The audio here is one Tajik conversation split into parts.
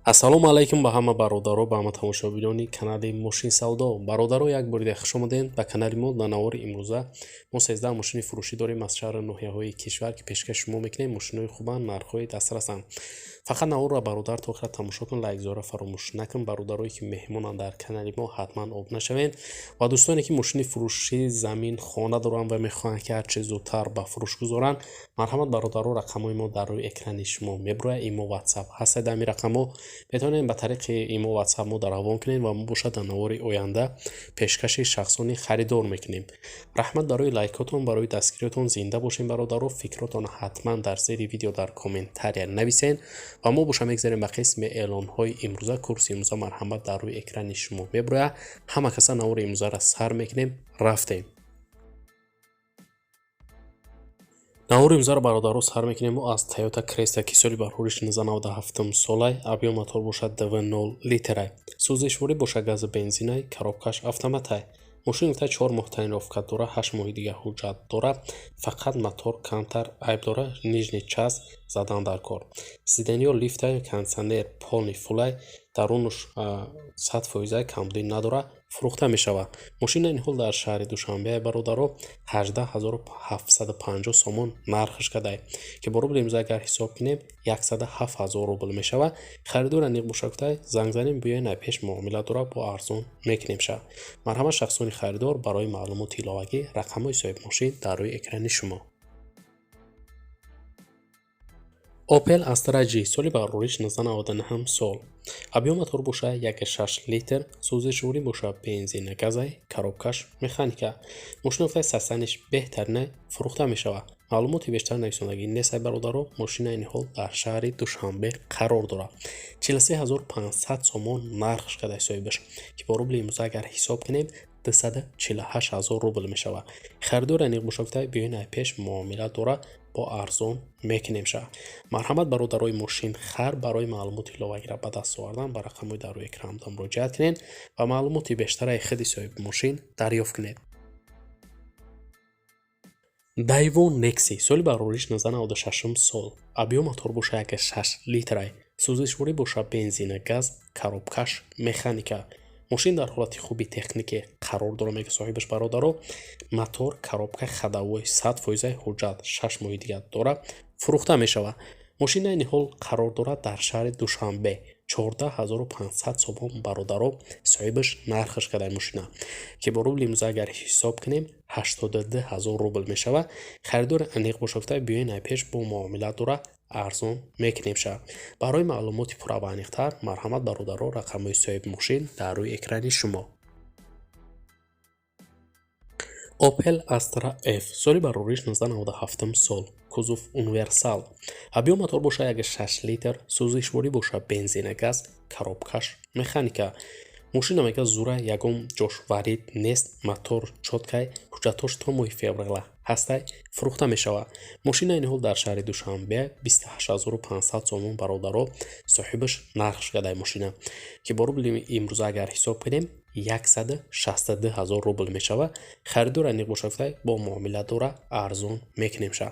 ассалому алайкум ба ҳама бародаро, ба ҳама тамошобинони канали Мошин Савдо. Бародаро, як борида хуш омадед ба канали мо. Дар навори имрӯза мо 13 мошини фурӯшӣ дорем аз шаҳру ноҳияҳои кишвар ки пешкаши шумо мекунем. Мошинҳои хубанд, нархҳои дастрасанд. фақат наворро бародар то охира тамошо кун, лайк зора фаромӯш накун. Бародарое ки меҳмонанд дар канали мо ҳатман обуна шавед ва дӯстоне ки мошини фурӯшӣ замин хона доранд ва мехоҳанд ки ҳарчи зудтар ба фурӯш гузоранд, марҳамат бародаро, рақамҳои мо дар рӯи экрани шумо мебурояд. имо ватсап ҳастед. дар ин рақамҳо метавонед ба тариқи имо ватсап мо даравон кунед ва мо бошад дар навори оянда пешкаши шахсони харидор мекунем. раҳмат барои лайкотон, барои дастгириётон. зинда бошем бародаро. фикротон ҳатман дар зери видео дар комментария нависед ва мо боша мегзарем ба қисми эълонҳои имрӯза. курси имрӯза марҳамат дар рӯи экрани шумо мебурояд. ҳама каса навори имрӯзаро сар мекунем. рафтем. навори имрӯзаро бародаро сар мекунем. мо аз Toyota Cresta ки соли барҳори 1997 солай, абъём мотор бошад 2.0 литрай, сӯзишворӣ бошад гази бензинай, коробкаш автоматай. мошин нуктаи 4 моҳ таъинофкат дора, 8 моҳи дига ҳуҷҷат дора. фақат мотор камтар айб дора, нижни час задан дар кор. сидениё лифтай, кондитсионер полни фулай, дарунаш 100% камбудӣ надора, фурӯхта мешавад. мошина ин ҳол дар шаҳри Душанбе бародаро 18750 сомон нархаш кадай, ки бо рубли имрӯза агар ҳисоб кунем 107000 рубл мешавад. харидор аниқ боша кутай занг занем биёед айпеш муомила дора, бо арзон мекунем ша. марҳамат шахсони харидор. барои маълумоти иловагӣ рақамҳои соҳиби мошин дар рӯи экрани шумо. Opel Astra G соли барҳори 1999 сол, абъём мотор боша 1.6 литр, сӯзишворӣ боша бензина газай, коробкаш механика. мошина гуфтаи састаниш беҳтаринай, фурӯхта мешавад. маълумоти бештар нависондагӣ нестай бародаро. мошина ин ҳол дар шаҳри Душанбе қарор дорад. 43500 сомон нархш кадай соҳибаш, ки бо рубли имрӯза агар ҳисоб кунем 248000 рубл мешавад. харидор аниқ боша гуфтай биёед айпеш муомила дора, бо арзон мекунем ша. марҳамат бародарои мошин хар. барои маълумоти иловагиро ба даст овардан ба рақамҳои дар рӯи экранда муроҷиат кунед ва маълумоти бештараи худи соҳиби мошин дарёфт кунед. Daewoo Nexi соли барҳори 1996 сол, абъём мотор боша 1.6 литрай, сӯзишворӣ боша бензина газ, коробкаш механика. мошин дар ҳолати хуби техникӣ қарор дора мега соҳибаш бародаро. мотор, коробка, ходовой 100% ҳуҷҷат 6 моҳи дига дора, фурӯхта мешавад. мошина ин ҳол қарор дора дар шаҳри Душанбе. 14500 сомон бародаро, соҳибаш нархаш кадай мошина, ки бо рубли имрӯза агар ҳисоб кунем 82000 рубл мешавад. харидор аниқ боша гуфтай биёед айпеш бо муомила дора, арзон мекунем ша. барои маълумоти пурра ва аниқтар марҳамат бародаро, рақамҳои соҳиби мошин дар рӯи экрани шумо. Opel Astra F соли барҳори 1997 сол, кузов универсал, абъём мотор боша 1.6 литр, сӯзишворӣ боша бензина газ, коробкаш механика. мошина мега зура ягон ҷош варид нест. мотор чоткай, ҳуҷҷатош то моҳи феврала ҳастай, фурӯхта мешавад. мошина ин ҳол дар шаҳри Душанбе 28500 сомон бародаро, соҳибаш нархш кадай мошина, ки бо рубли имрӯза агар ҳисоб кунем 162000 рубл мешавад. харидор аниқ боша гуфтай бо муомила дора, арзон мекунем ша.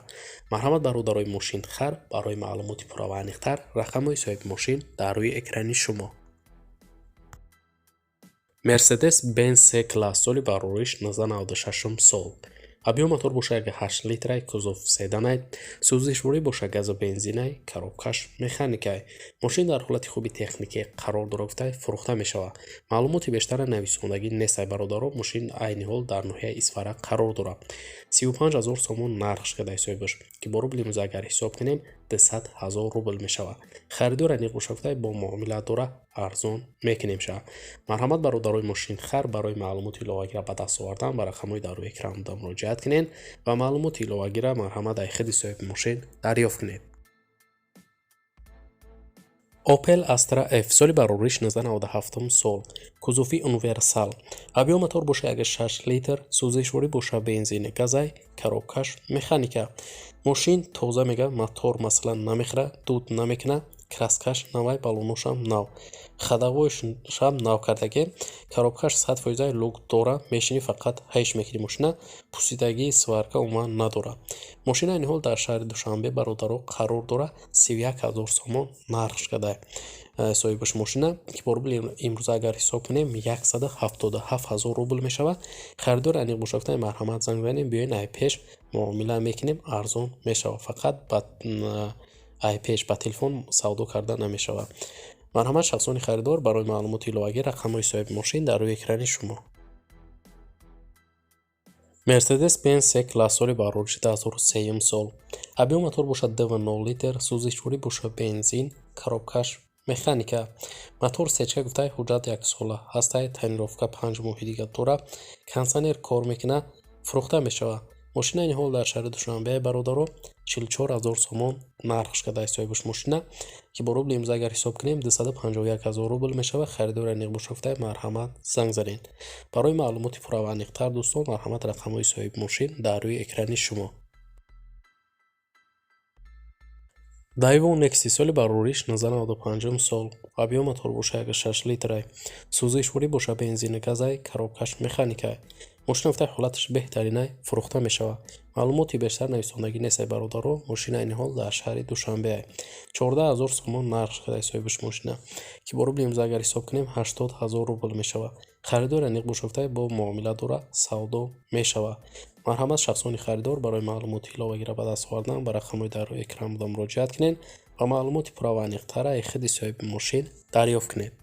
марҳамат бародарои мошин хар. барои маълумоти пурра ва аниқтар рақамҳои соҳиби мошин дар рӯи экрани шумо. Mercedes-Benz C-Class соли барҳори 1996 сол, абъём мотор боша 1.8 литрай, кузов седанай, сӯзишворӣ боша газу бензинай, коробкаш механикай. мошин дар ҳолати хуби техникӣ қарор дора гуфтай фурӯхта мешавад. маълумоти бештара нависондагӣ нестай бародаро. мошин айни ҳол дар ноҳияи Исфара қарор дорад. 35000 сомон нархш кадай соҳибаш, ки бо рубли имрӯза агар ҳисоб кунем 200000 рубл мешавад. харидор аниқ боша гуфтай бо муомила дора, арзон мекунем ша. марҳамат бародарои мошин хар. барои маълумоти иловагиро ба даст овардан ба рақамҳои дар рӯи экран муроҷиат кунед ва маълумоти иловагиро марҳамат ай худи соҳиби мошин дарёфт кунед. Opel Astra F соли барҳори 1997 сол, кузови универсал, абъём мотор боша 1.6 литр, сӯзишворӣ боша бензини газай, коробкаш механика. мошин тоза мега, мотор масалан намехӯра, дуд намекуна, краскаш навай, балоношам нав, ходовойшам нав кардаги, коробкаш 100% лук дора, мешини фақат ҳайш мекунӣ. мошина пусидагии сварка умуман надора. мошина ин ҳол дар шаҳри Душанбе бародаро қарор дора, 31000 сомон нархш кадай. соҳибаш мошина ки бо рубли имрӯза агар ҳисоб кунем 177 000 рубл мешавад. Харидори аниқбошафтаи марҳамат занг занем, биёен iPesh муомила мекунем, арзон мешавад. Фақат ба iPesh ба телефон савдо карда намешавад. марҳамат шахсони харидор, барои маълумоти иловагӣ рақамҳои соҳиби мошин дар рӯи экрани шумо. Mercedes-Benz C-класс соли барориши 2003 сол. Объем мотор бошад 2.0 литр, сӯзишворӣ бошад бензин, коробкаш механика. Мотор сечка гуфтай ҳуҷҷат 1 сола ҳастай, таъмировка 5 моҳи дига дора, кондитсионер кор мекунад, фурӯхта мешавад. Мошинаи ниҳол дар шаҳри Душанбе бародаро 44 000 сомон нарх кадаи соҳибаш мошина ки бо рубли имрӯза агар ҳисоб кунем 251 000 рубл мешавад. Харидори аниқбошафтаи марҳамат занг занед. Барои маълумоти пурра ва аниқтар дӯстон, марҳамат рақамҳои соҳиби мошин дар рӯи экрани шумо. Daewoo Nexi соли барориш 1995 сол. Объем мотор бошад 1.6 литрай, сӯзишворӣ бошад бензини газай, коробкаш механикай. мошина гуфтай ҳолаташ беҳтаринай, фурӯхта мешавад. маълумоти бештар нависондагӣ несай бародаро. Мошинаи ниҳол дар шаҳри Душанбеай. 14 000 сомон нарх кадаи соҳибаш мошина ки бо рубли имрӯза агар ҳисоб кунем 80 000 рубл мешавад. харидори аниқбошафтай бо муомила дора савдо мешавад. марҳамат шахсони харидор, барои маълумоти иловагиро ба даст овардан ба рақамҳои дар рӯи экран буда муроҷиат кунед ва маълумоти пурра ва аниқтара худи соҳиби мошин дарёфт кунед.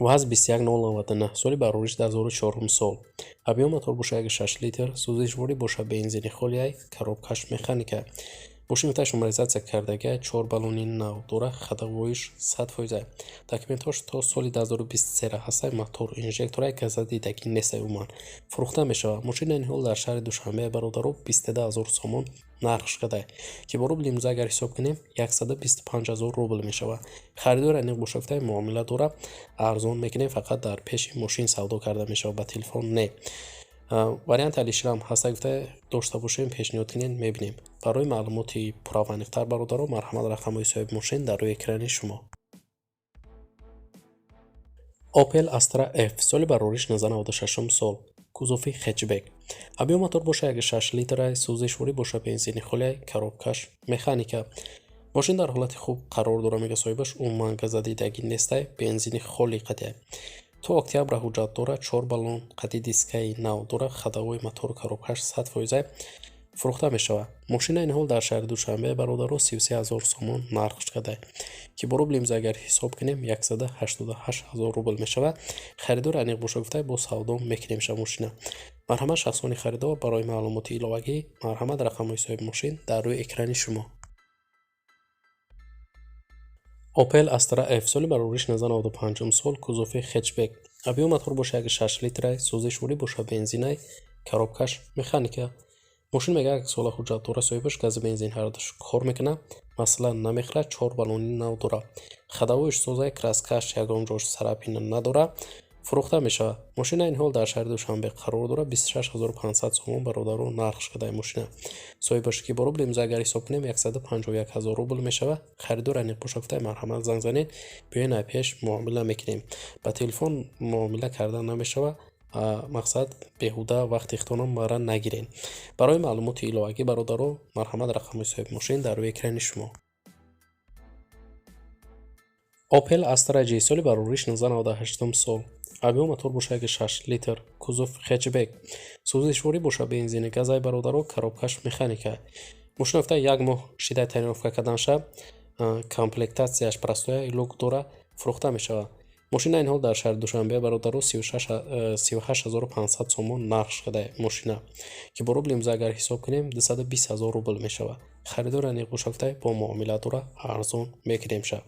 ВАЗ 21099 соли барориш 2004 сол. Объем мотор бошад 1.6 литр, сӯзишворӣ бошад бензини холияй, коробкаш механика. мошина шумаризатсия кардагиай, 4 баллони нав дора, хадағоиш 100%. документош то соли 2023 ҳастай, мотор инжекторай газадидагӣ нестай уман. фурӯхта мешавад. мошинаи ниҳол дар шаҳри Душанбе бародаро 22 000 сомон нарх кадай ки бо рубли имрӯза агар ҳисоб кунем 125 000 рубл мешавад. харидори аниқбошафтаи муомила дора арзон мекунем, фақат дар пеши мошин савдо карда мешавад, ба телефон не. варианти алиширам ҳастай гуфта дошта бошем, пешниҳод кунем, мебинем. барои маълумоти пурра ва аниқтар бародаро, марҳамат рақамҳои соҳиби мошин дар рӯи экрани шумо. Opel Astra F соли барориш 1996 сол. кузофи хэтчбек. объем мотор бошад 1.6 литрай, сӯзишворӣ бошад бензини холияй, коробкаш механика. мошин дар ҳолати хуб қарор дора, мега соҳибаш умуман газадидагӣ нестай, бензини холи қадия. то октябра ҳуҷҷат дора, 4 баллон қади дискаи нав дора, хадағои мотору коробкаш 100%. фурӯхта мешавад. мошинаи ниҳол дар шаҳри Душанбе бародаро 33 000 сомон нарх кадай ки бо рубли имрӯза агар ҳисоб кунем 188 000 рубл мешавад. харидори аниқбошафтай бо савдо мекунем ша мошина. марҳамат шахсони харидор, барои маълумоти иловагӣ, марҳамат рақамҳои соҳиби мошин дар рӯи экрани шумо. Opel Astra F соли барориш 1995 сол. кузофи хэтчбек. объем мотор бошад 1.6 литрай, сӯзишворӣ бошад бензинай, коробкаш механика. мошин мега 1 сола ҳуҷҷат дора, соҳибаш гази бензин ҳардаш кор мекунад, масалан намехӯрад, 4 баллони нав дора, хадағоиш созай, краскаш ягон ҷош сарапина надора, фурӯхта мешавад. мошинаи ниҳол дар шаҳри Душанбе қарор дора, 26 500 сомон бародаро нарх кадаи мошина. соҳибаш ки бо рубли имрӯза агар ҳисоб кунем 151 000 рубл мешавад. харидори аниқбошафтай марҳамат занг занед, биёен iPesh муомила мекунем. ба телефон муомила карда намешавад. мақсад беҳуда вақти ихтонам бара нагирен. барои маълумоти иловагӣ бародаро, марҳамат рақамҳои соҳиби мошин дар рӯи экрани шумо. Opel Astra J соли барориш 1998 сол. объем мотор бошад 1.6 литр, кузов хэтчбек, сӯзишворӣ бошад бензини газай бародаро, коробкаш механика. мошина гуфта 1 моҳ шидай таъмировка карданша, комплектатсияш простоя илог дора, фурӯхта мешавад. мошинаи ниҳол дар шаҳри Душанбе бародаро 38 500 сомон нарх кадай мошина ки бо рубли имрӯза агар ҳисоб кунем 220 000 рубл мешавад. харидори аниқбошафтай бо муомила дора арзон мекунем ша.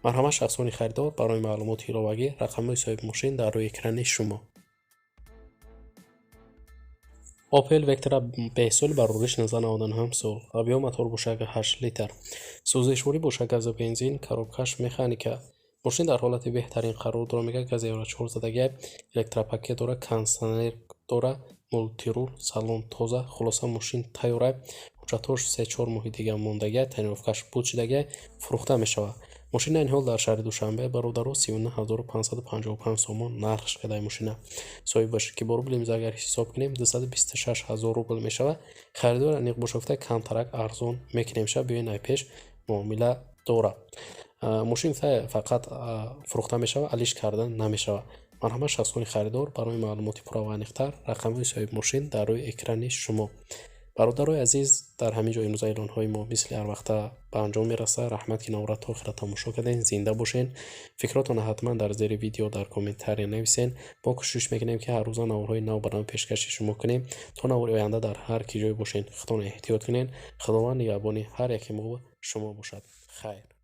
марҳамат шахсони харидор, барои маълумоти иловагӣ, рақамҳои соҳиби мошин дар рӯи экрани шумо. Opel Vectra B соли барориш 1999 сол. объем мотор бошад 8 литр, сӯзишворӣ бошад гази бензин, коробкаш механика. мошин дар ҳолати беҳтарин қарор дора, мега гази евро 4 задагиай, электропакет дора, кондитсионер дора, мултирул, салон тоза, хулоса мошин тайёрай, ҳуҷҷатош 3-4 моҳи дига мондагиай, таъмировкаш буд шидагиай, фурӯхта мешавад. мошинаи ниҳол дар шаҳри Душанбе бародаро 39 555 сомон нарх кадай мошина. соҳибаш ки бо рубли имрӯза агар ҳисоб кунем 226 000 рубл мешавад. харидори аниқбошафтай камтарак арзон мекунем ша, биёен iPesh муомила дорад. Мошин фақат фурӯхта мешавад, алиш кардан намешавад. Марҳамат, шахсони харидор, барои маълумоти пурра ва аниқтар рақамҳои соҳиби мошин дар рӯи экрани шумо. бародарои азиз, дар ҳамин ҷо имрӯза эълонҳои мо мисли ҳар вақта ба анҷом мерасад. Раҳмат, ки навора то охира тамошо кардем. Зинда бошен. фикротона ҳатман дар зери видео дар комментария нависен. мо кӯшиш мекунем ки ҳар рӯза наворҳои нав барои пешкаши шумо кунем. то навори оянда дар ҳар ки ҷой бошен, худтон эҳтиёт кунед. худованд нигаҳбони ҳар яке мо шумо бошад. хайр.